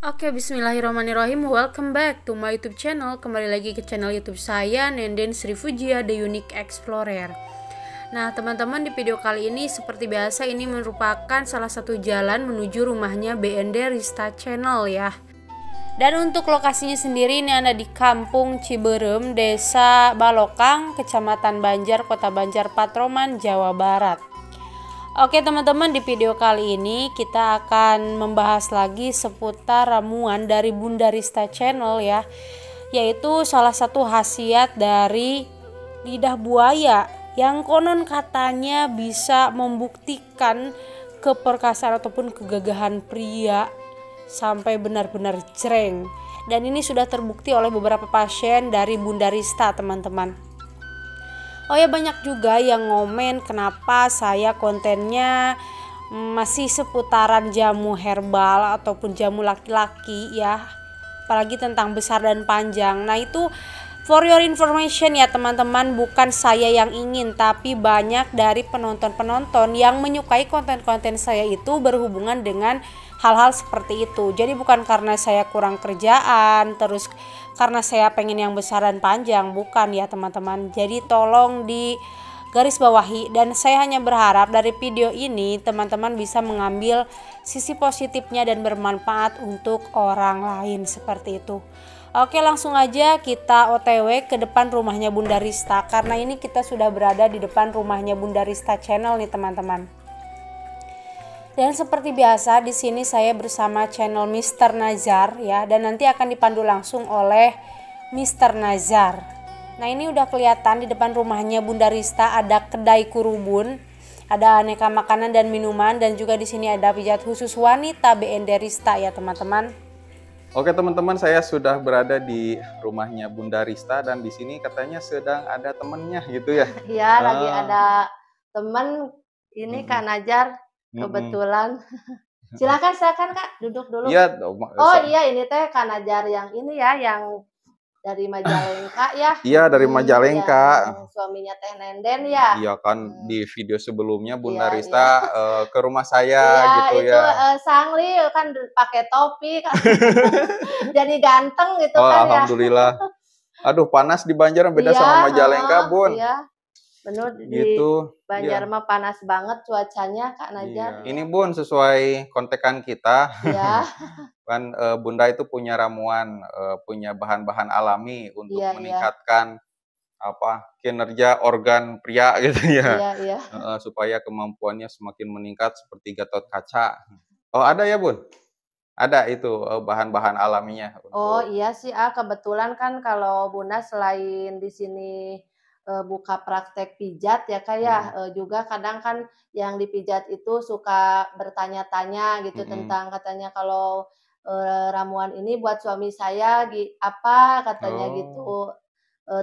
Oke, bismillahirrahmanirrahim. Welcome back to my YouTube channel. Kembali lagi ke channel YouTube saya, Nenden Sri Fujia, The Unique Explorer. Nah, teman-teman, di video kali ini seperti biasa ini merupakan salah satu jalan menuju rumahnya BND Rista Channel ya. Dan untuk lokasinya sendiri ini ada di Kampung Ciberem, Desa Balokang, Kecamatan Banjar, Kota Banjar, Patroman, Jawa Barat. Oke teman-teman, di video kali ini kita akan membahas lagi seputar ramuan dari Bunda Rista Channel ya, yaitu salah satu khasiat dari lidah buaya yang konon katanya bisa membuktikan keperkasaan ataupun kegagahan pria sampai benar-benar jreng. Dan ini sudah terbukti oleh beberapa pasien dari Bunda Rista, teman-teman. Oh ya, banyak juga yang ngomen kenapa saya kontennya masih seputaran jamu herbal ataupun jamu laki-laki ya, apalagi tentang besar dan panjang. Nah itu for your information ya teman-teman, bukan saya yang ingin, tapi banyak dari penonton-penonton yang menyukai konten-konten saya itu berhubungan dengan hal-hal seperti itu. Jadi bukan karena saya kurang kerjaan, terus karena saya pengen yang besar dan panjang, bukan ya teman-teman. Jadi tolong di garis bawahi, dan saya hanya berharap dari video ini teman-teman bisa mengambil sisi positifnya dan bermanfaat untuk orang lain seperti itu. Oke, langsung aja kita OTW ke depan rumahnya Bunda Rista, karena ini kita sudah berada di depan rumahnya Bunda Rista Channel nih teman-teman. Dan seperti biasa di sini saya bersama channel Mr. Nazar ya, dan nanti akan dipandu langsung oleh Mr. Nazar. Nah ini udah kelihatan di depan rumahnya Bunda Rista ada kedai kurubun, ada aneka makanan dan minuman, dan juga di sini ada pijat khusus wanita BND Rista ya teman-teman. Oke teman-teman, saya sudah berada di rumahnya Bunda Rista dan di sini katanya sedang ada temennya gitu ya? Iya, lagi ada temen ini Kak Nazar. Kebetulan. Silakan Kak, duduk dulu. Iya. Oh iya, ini teh Kak Nazar yang ini ya, yang dari Majalengka ya. Iya, dari Majalengka. Yang suaminya Teh Nenden ya. Iya kan, di video sebelumnya Bunda Rista ke rumah saya gitu itu, ya. Sangli kan pakai topi kan. Jadi ganteng gitu kan ya. Alhamdulillah. Aduh, panas di Banjar beda sama Majalengka, Bun. Iya. Benar, di Gitu. Banjar mah panas banget cuacanya Kak Nazar. Iya. Ini Bun sesuai kontekan kita. Iya. Kan Bunda itu punya ramuan, punya bahan-bahan alami untuk meningkatkan kinerja organ pria gitu ya. Iya. Supaya kemampuannya semakin meningkat seperti Gatot Kaca. Oh ada ya Bun? Ada itu bahan-bahan alaminya. Oh iya sih, kebetulan kan kalau Bunda selain di sini buka praktek pijat ya Kak ya, juga kadang kan yang dipijat itu suka bertanya-tanya gitu tentang katanya kalau ramuan ini buat suami saya apa katanya gitu.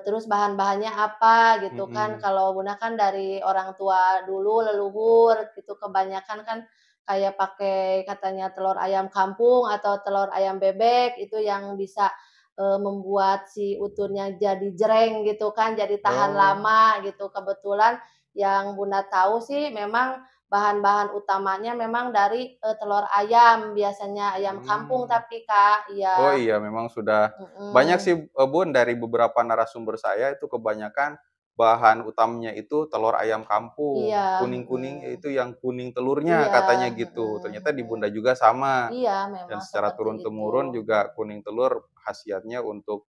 Terus bahan-bahannya apa gitu kan. Kalau Bunda kan dari orang tua dulu leluhur gitu, kebanyakan kan kayak pakai katanya telur ayam kampung atau telur ayam bebek itu yang bisa membuat si uturnya jadi jreng gitu kan, jadi tahan lama gitu. Kebetulan yang Bunda tahu sih memang bahan-bahan utamanya memang dari telur ayam, biasanya ayam kampung tapi Kak, iya. Oh iya, memang sudah banyak sih Bun, dari beberapa narasumber saya itu kebanyakan bahan utamanya itu telur ayam kampung, kuning-kuning itu yang kuning telurnya katanya gitu. Ternyata di Bunda juga sama. Iya, memang. Dan secara turun-temurun juga kuning telur khasiatnya untuk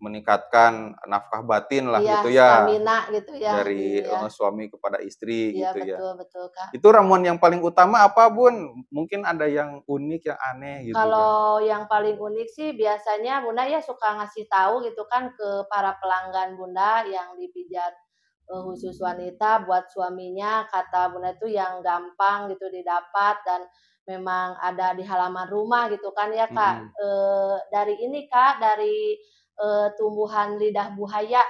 meningkatkan nafkah batin lah gitu ya. Stamina gitu ya. Dari suami kepada istri gitu ya. Betul Kak. Itu ramuan yang paling utama apa Bun? Mungkin ada yang unik, yang aneh gitu. Kalau yang paling unik sih biasanya Bunda ya suka ngasih tahu gitu kan ke para pelanggan Bunda yang dipijat khusus wanita buat suaminya, kata Bunda itu yang gampang gitu didapat dan memang ada di halaman rumah gitu kan ya Kak. Dari ini Kak, dari tumbuhan lidah buaya.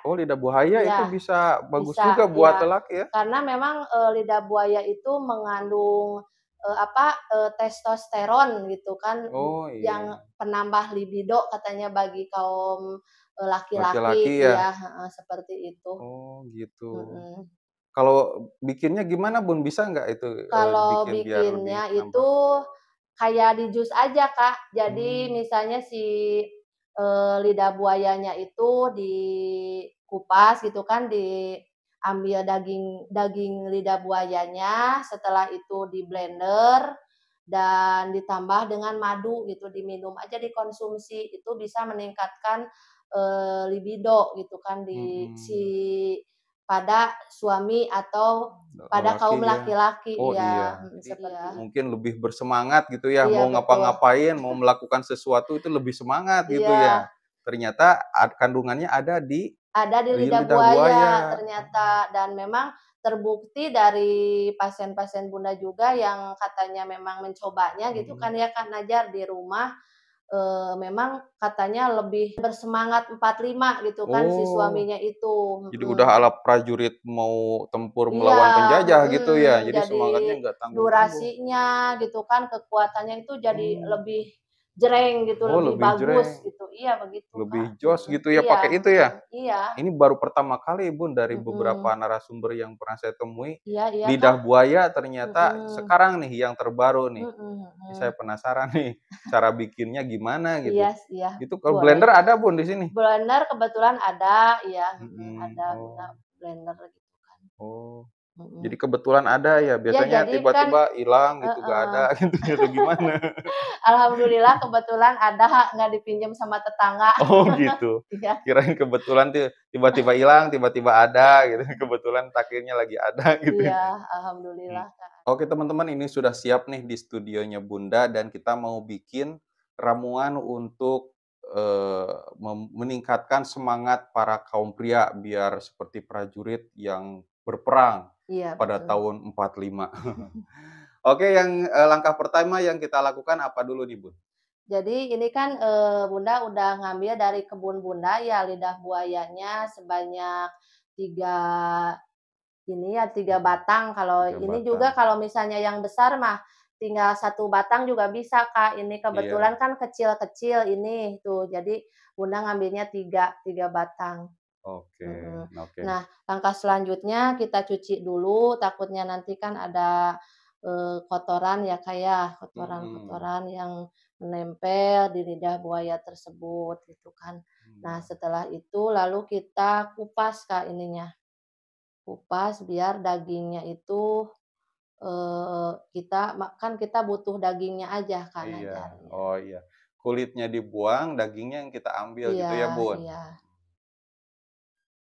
Oh, lidah buaya itu bisa bagus juga buat lelaki ya? Karena memang lidah buaya itu mengandung testosteron gitu kan, yang penambah libido katanya bagi kaum laki-laki ya, seperti itu. Oh gitu. Kalau bikinnya gimana Bun? Bisa nggak itu Kalau bikin biar lebih bikinnya nambah? itu kayak di jus aja, Kak. Jadi misalnya si lidah buayanya itu dikupas gitu kan, diambil daging lidah buayanya, setelah itu di blender dan ditambah dengan madu gitu, diminum aja, dikonsumsi. Itu bisa meningkatkan libido gitu kan pada suami atau pada kaum laki-laki Oh ya, iya. seperti Mungkin lebih bersemangat gitu ya, Iya, mau betul. ngapa-ngapain, mau melakukan sesuatu itu lebih semangat gitu ya. Iya. Ternyata kandungannya ada di lidah buaya ternyata, dan memang terbukti dari pasien-pasien Bunda juga yang katanya memang mencobanya gitu kan ya Kak Najar di rumah, memang katanya lebih bersemangat 45 gitu kan si suaminya itu. Jadi udah ala prajurit mau tempur Iya, melawan penjajah gitu ya. Jadi jadi semangatnya nggak tanggung-tanggung. durasinya gitu kan, kekuatannya itu jadi lebih jreng gitu, Oh, lebih lebih bagus jreng. gitu. Iya begitu, Lebih Kak. jos gitu ya Iya, pakai itu ya? iya. Ini baru pertama kali Bun dari beberapa Mhm. narasumber yang pernah saya temui, Iya iya, Kak. lidah buaya ternyata Mhm. sekarang nih yang terbaru nih. Mhm Ini mhm. saya penasaran nih, cara bikinnya gimana gitu. Iya iya, Itu kalau boleh. blender ada Bun di sini? Blender kebetulan ada, iya, ada guna Oh. blender gitu kan. Oh. Jadi Mhm. kebetulan ada ya, Ya biasanya jadi kan tiba-tiba hilang gitu, nggak heeh. ada gitu atau gimana? Alhamdulillah kebetulan ada, nggak dipinjam sama tetangga. Oh gitu. Iya Kirain kebetulan tuh tiba-tiba hilang, tiba-tiba ada gitu, kebetulan takdirnya lagi ada gitu. iya, Hmm. alhamdulillah, Kak. Oke teman-teman, ini sudah siap nih di studionya Bunda dan kita mau bikin ramuan untuk meningkatkan semangat para kaum pria biar seperti prajurit yang berperang Iya, pada betul. tahun 45. Oke, yang langkah pertama yang kita lakukan apa dulu nih, Bun? Jadi ini kan, Bunda udah ngambil dari kebun Bunda ya lidah buayanya sebanyak 3 ini ya 3 batang, kalau 3 ini juga batang. kalau misalnya yang besar mah tinggal 1 batang juga bisa, Kak. Ini kebetulan Iya. kan kecil-kecil ini, tuh. Jadi Bunda ngambilnya 3 batang. Oke, Mhm. oke. Nah, langkah selanjutnya kita cuci dulu, takutnya nanti kan ada, kotoran ya, Kak, ya, Mhm. kotoran-kotoran yang menempel di lidah buaya tersebut, gitu kan. Nah, setelah itu lalu kita kupas, Kak, ininya. Kupas biar dagingnya itu, kan kita butuh dagingnya aja kan Iya. ajarnya. Oh, iya. Kulitnya dibuang, dagingnya yang kita ambil gitu Iya ya, Bun? iya,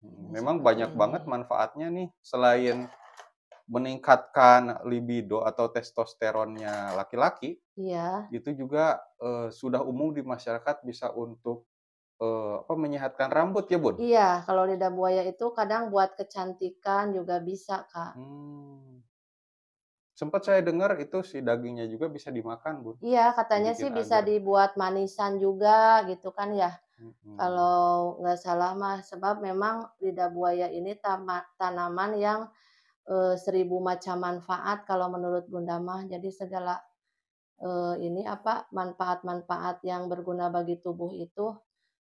Mhm. ini Memang seperti banyak ini. banget manfaatnya nih, selain meningkatkan libido atau testosteronnya laki-laki, Iya itu juga, sudah umum di masyarakat bisa untuk, menyehatkan rambut ya, Bun? iya, kalau lidah buaya itu kadang buat kecantikan juga bisa, Kak. Mmm. Sempet saya dengar itu si dagingnya juga bisa dimakan, Bun, Iya, katanya sih dibikin bisa agar dibuat manisan juga gitu kan ya, mhm. kalau nggak salah mah. Sebab memang lidah buaya ini tanaman yang 1000 macam manfaat kalau menurut Bunda mah. Jadi segala, ini apa, manfaat-manfaat yang berguna bagi tubuh itu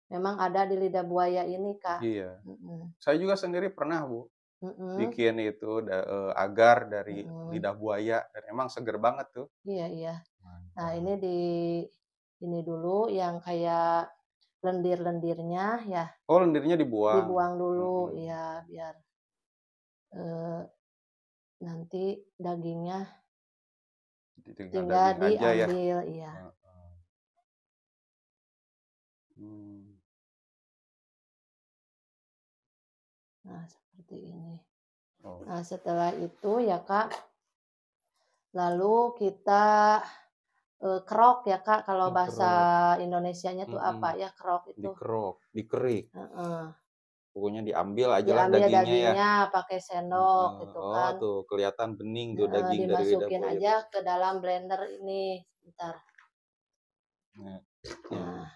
memang ada di lidah buaya ini, Kak. Iya. Mhm Saya juga sendiri pernah, Bu, mhm bikin itu agar dari mhm. lidah buaya dan emang seger banget tuh. Iya iya. Nah, ini Mantap. ini dulu yang kayak lendir-lendirnya ya, Oh, lendirnya dibuang? dibuang dulu, Mhm. ya biar, eee, nanti dagingnya Tinggal tinggal daging aja ya? diambil, iya. Heeh. Mmm. Nah, seperti ini. Oh, Nah, setelah itu ya, Kak, lalu kita, kerok ya, Kak, kalau bahasa dikerok. Indonesianya tuh apa Mhm. ya, kerok itu? Dikerok, dikerik. Heeh. Pokoknya diambil ajalah Diambil dagingnya ya? dagingnya pakai sendok Heeh. gitu Oh, kan. tuh kelihatan bening tuh Heeh, daging dari lidah dimasukin buaya aja tuh. ke dalam blender ini, sebentar. Nah, iya. Nah,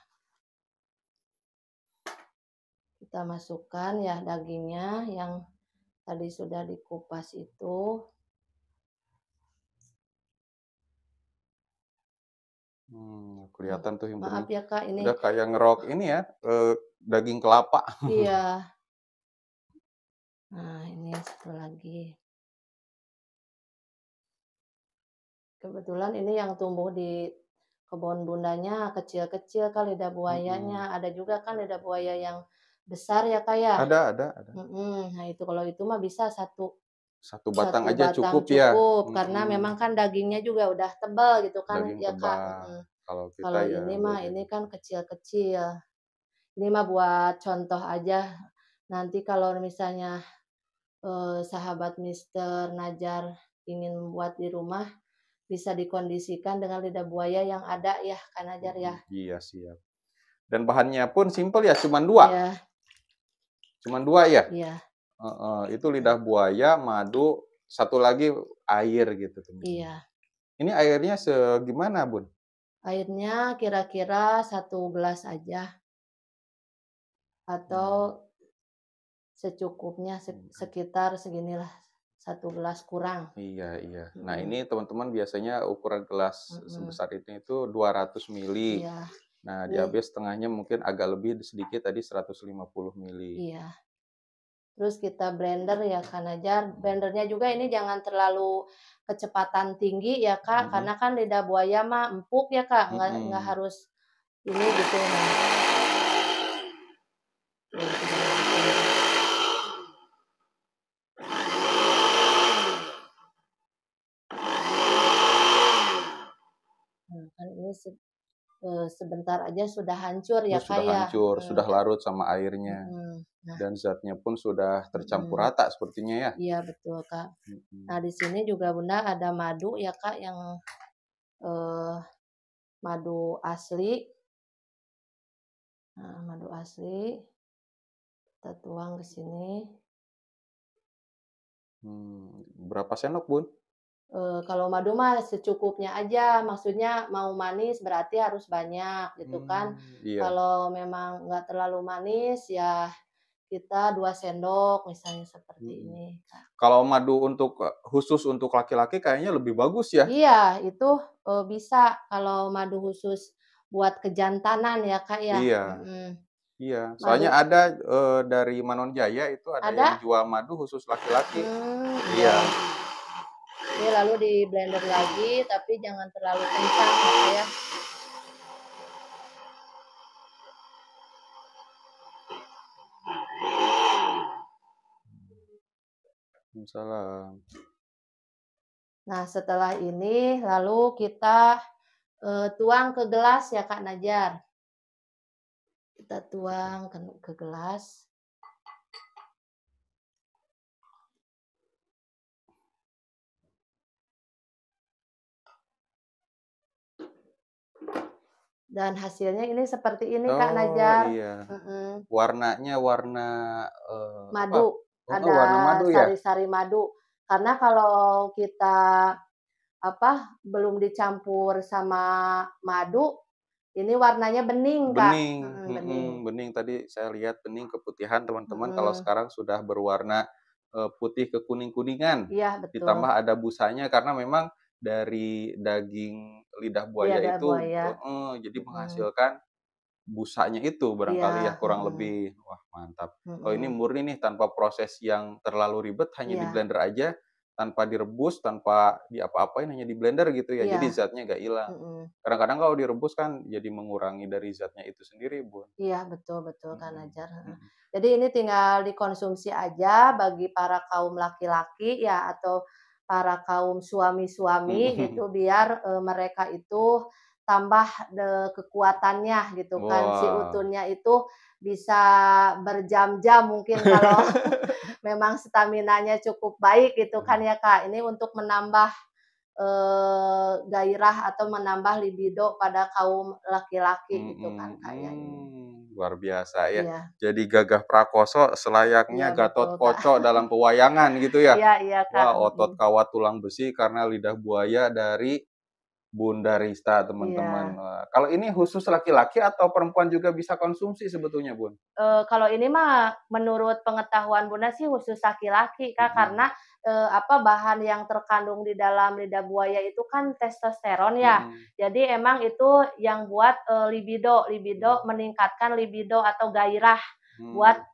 kita masukkan ya dagingnya yang tadi sudah dikupas itu. Kelihatan tuh yang Maaf bening. ya, Kak, ini Udah kayak ngerok ini ya, daging kelapa. iya. Nah, ini satu lagi. Kebetulan ini yang tumbuh di kebun bundanya kecil-kecil kan lidah buayanya. Ada juga kan lidah buaya yang besar ya Kak ya? Ada. Nah itu kalau itu mah bisa Satu batang satu aja batang cukup ya? karena memang kan dagingnya juga udah tebal gitu kan Daging ya Kak. tebal. Kalau kita Kalau ya ini mah beda ini gitu. kan kecil-kecil. Ini mah buat contoh aja. Nanti kalau misalnya sahabat Mister Najar ingin membuat di rumah, bisa dikondisikan dengan lidah buaya yang ada ya Kak Najar ya. Iya, siap. Dan bahannya pun simpel ya, cuman 2? Iya. Cuman 2 ya? Iya. Itu lidah buaya, madu, satu lagi air gitu teman-teman. Iya. Ini airnya segimana Bun? Airnya kira-kira 1 gelas aja. Atau secukupnya sekitar seginilah, 1 gelas kurang. Iya. Nah ini teman-teman biasanya ukuran gelas sebesar itu 200 mili. Iya. Nah diambil setengahnya mungkin agak lebih sedikit tadi 150 mili. Iya. Terus kita blender ya Kak Najar. Blendernya juga ini jangan terlalu kecepatan tinggi ya Kak, karena kan lidah buaya mah empuk ya Kak, nggak harus ini gitu. Kan ini sebentar aja sudah hancur ya Kak sudah ya. hancur, sudah larut sama airnya. Dan zatnya pun sudah tercampur rata sepertinya ya. Iya betul Kak. Nah di sini juga Bunda ada madu ya Kak, yang madu asli. Nah madu asli kita tuang ke sini. Berapa sendok Bun? Kalau madu mah secukupnya aja, maksudnya mau manis berarti harus banyak gitu kan. Iya. Kalau memang nggak terlalu manis ya kita 2 sendok misalnya seperti ini. Kalau madu khusus untuk laki-laki kayaknya lebih bagus ya? Iya, itu bisa kalau madu khusus buat kejantanan ya Kak ya. Iya, soalnya ada dari Manon Jaya itu ada yang jual madu khusus laki-laki. Iya. Ini lalu di blender lagi, tapi jangan terlalu kencang ya Kak ya. Salam. Nah setelah ini lalu kita tuang ke gelas ya Kak Najar. Kita tuang ke gelas. Dan hasilnya ini seperti ini Kak Najar. Iya. Warnanya warna madu. Ada warna madu ya? sari-sari madu. Karena kalau kita belum dicampur sama madu, ini warnanya bening Kak. Bening. Tadi saya lihat bening keputihan teman-teman. Kalau sekarang sudah berwarna putih ke kuning-kuningan. Iya betul. Ditambah ada busanya karena memang dari daging lidah buaya itu jadi menghasilkan busanya itu barangkali ya kurang lebih. Wah mantap. Kalau ini murni nih tanpa proses yang terlalu ribet, hanya di blender aja, tanpa direbus, tanpa diapa-apain, hanya di blender gitu ya. Jadi zatnya nggak hilang. Kadang-kadang kalau direbus kan jadi mengurangi dari zatnya itu sendiri Bun. Iya betul Kak Najar. Jadi ini tinggal dikonsumsi aja bagi para kaum laki-laki ya, atau para kaum suami-suami gitu, biar mereka itu tambah kekuatannya gitu kan. Si utunnya itu bisa berjam-jam mungkin kalau memang staminanya cukup baik gitu kan ya Kak. Ini untuk menambah gairah atau menambah libido pada kaum laki-laki gitu kan kayak ini. Luar biasa ya. Jadi Gagah Prakoso selayaknya Gatot Kaca dalam pewayangan gitu ya. Iya Kak. Wah, otot kawat tulang besi karena lidah buaya dari Bunda Rista teman-teman. Kalau ini khusus laki-laki atau perempuan juga bisa konsumsi sebetulnya Bun? Kalau ini mah menurut pengetahuan Bunda sih khusus laki-laki Kak, karena bahan yang terkandung di dalam lidah buaya itu kan testosteron ya. Jadi emang itu yang buat libido meningkatkan libido atau gairah buat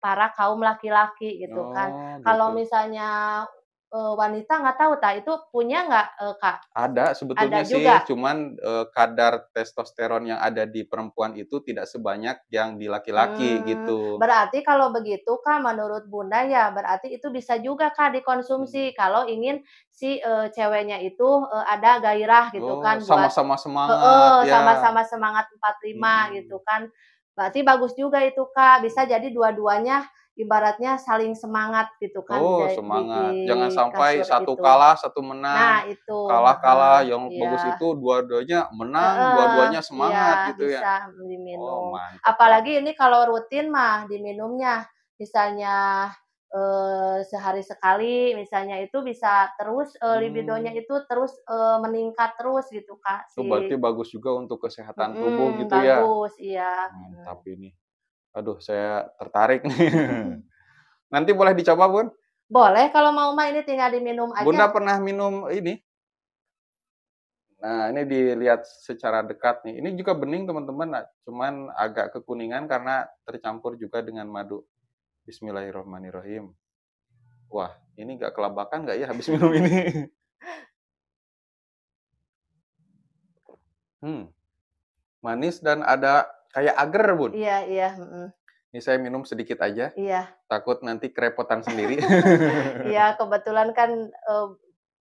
para kaum laki-laki gitu kan. Kalau misalnya wanita nggak tahu itu punya nggak, Kak? Ada sebetulnya Ada sih, juga? cuman, kadar testosteron yang ada di perempuan itu tidak sebanyak yang di laki-laki gitu. Berarti kalau begitu Kak, menurut Bunda ya berarti itu bisa juga Kak dikonsumsi kalau ingin si, ceweknya itu, ada gairah gitu Oh, kan buat sama-sama semangat heeh, ya. sama-sama semangat 45 Mhm. gitu kan. Berarti bagus juga itu Kak, bisa jadi dua-duanya ibaratnya saling semangat gitu kan Oh, di semangat. Jangan sampai kasur satu itu. kalah, satu menang. Nah itu, heeh, Kalah-kalah, yang bagus iya. itu dua-duanya menang, Heeh, dua-duanya semangat iya gitu ya. bisa Oh, diminum. mantep banget. Apalagi ini kalau rutin mah diminumnya, misalnya, sehari sekali misalnya itu bisa terus, libidonya Hmm, itu terus, meningkat terus gitu Kak, itu berarti bagus juga untuk kesehatan tubuh gitu ya. bagus, iya, Mantap ini. Aduh, saya tertarik nih. Nanti boleh dicoba, Bun? Boleh kalau mau mah ini tinggal diminum aja. Bunda pernah minum ini? Nah, ini dilihat secara dekat nih. Ini juga bening, teman-teman. Nah, cuman agak kekuningan karena tercampur juga dengan madu. Bismillahirrahmanirrahim. Wah, ini nggak kelabakan nggak ya habis minum ini? Hmm, manis dan ada kayak agar, Bun. Iya iya, Ini saya minum sedikit aja, iya. takut nanti kerepotan sendiri. Iya, kebetulan kan,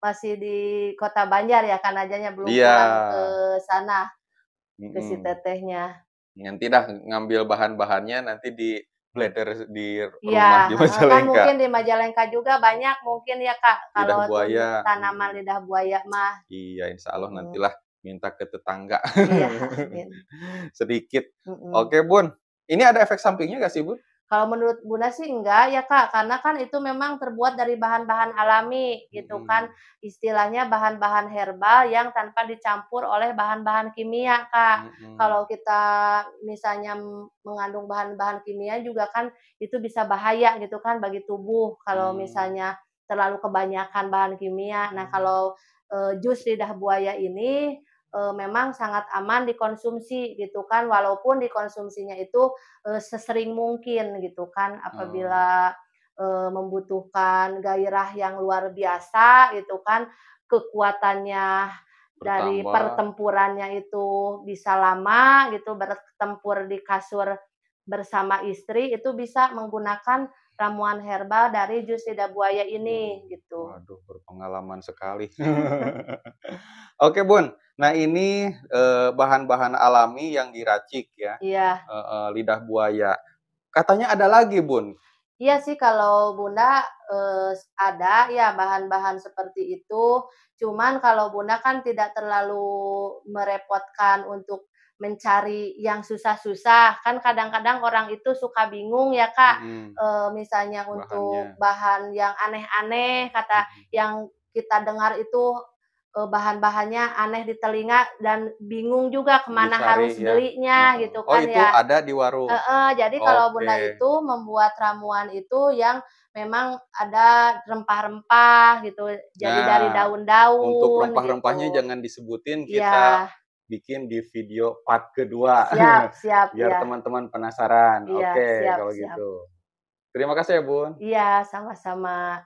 masih di Kota Banjar ya, kan ajanya belum Iya, pulang ke sana, ke si mhm. tetehnya. Nanti dah ngambil bahan-bahannya nanti di blender di Iya, rumah di heeh, kan Majalengka. mungkin di Majalengka juga banyak mungkin ya, Kak, Lidah kalau buaya, tanaman lidah buaya mah. iya, insya Allah Mhm. nantilah minta ke tetangga. Iya, amin. Sedikit. Mhm. Oke, Bun. Ini ada efek sampingnya nggak sih, Bun? Kalau menurut Bunda sih enggak ya, Kak, karena kan itu memang terbuat dari bahan-bahan alami gitu kan, Mhm, istilahnya bahan-bahan herbal yang tanpa dicampur oleh bahan-bahan kimia, Kak. mhm, Kalau kita misalnya mengandung bahan-bahan kimia juga kan itu bisa bahaya gitu kan bagi tubuh kalau mmm, misalnya terlalu kebanyakan bahan kimia. Nah, mmm, kalau, jus lidah buaya ini, memang sangat aman dikonsumsi gitu kan, walaupun dikonsumsinya itu sesering mungkin gitu kan oh, apabila, membutuhkan gairah yang luar biasa gitu kan, kekuatannya dari bertambah, pertempurannya itu bisa lama gitu, bertempur di kasur bersama istri, itu bisa menggunakan ramuan herbal dari jus lidah buaya ini gitu. waduh, berpengalaman sekali. Oke, Bun. Nah, ini, bahan-bahan alami yang diracik ya, Iya. heeh, lidah buaya. Katanya ada lagi, Bun. Iya sih kalau Bunda, ada ya bahan-bahan seperti itu, cuman kalau Bunda kan tidak terlalu merepotkan untuk mencari yang susah-susah, kan kadang-kadang orang itu suka bingung ya Kak, Mhm, misalnya bahannya. untuk bahan yang aneh-aneh, kata Mhm. yang kita dengar itu, bahan-bahannya aneh di telinga dan bingung juga kemana Dicari harus ya, belinya heeh. gitu Oh, kan itu ya. ada di warung? Heeh, jadi kalau Bunda Oke. itu membuat ramuan itu yang memang ada rempah-rempah gitu, jadi dari Nah, untuk daun-daun rempah-rempahnya gitu. jangan disebutin, kita Iya, bikin di video part kedua, siap siap, biar iya teman-teman penasaran. iya, Oke, siap kalau siap. gitu. Terima kasih ya, Bun. Iya, sama-sama.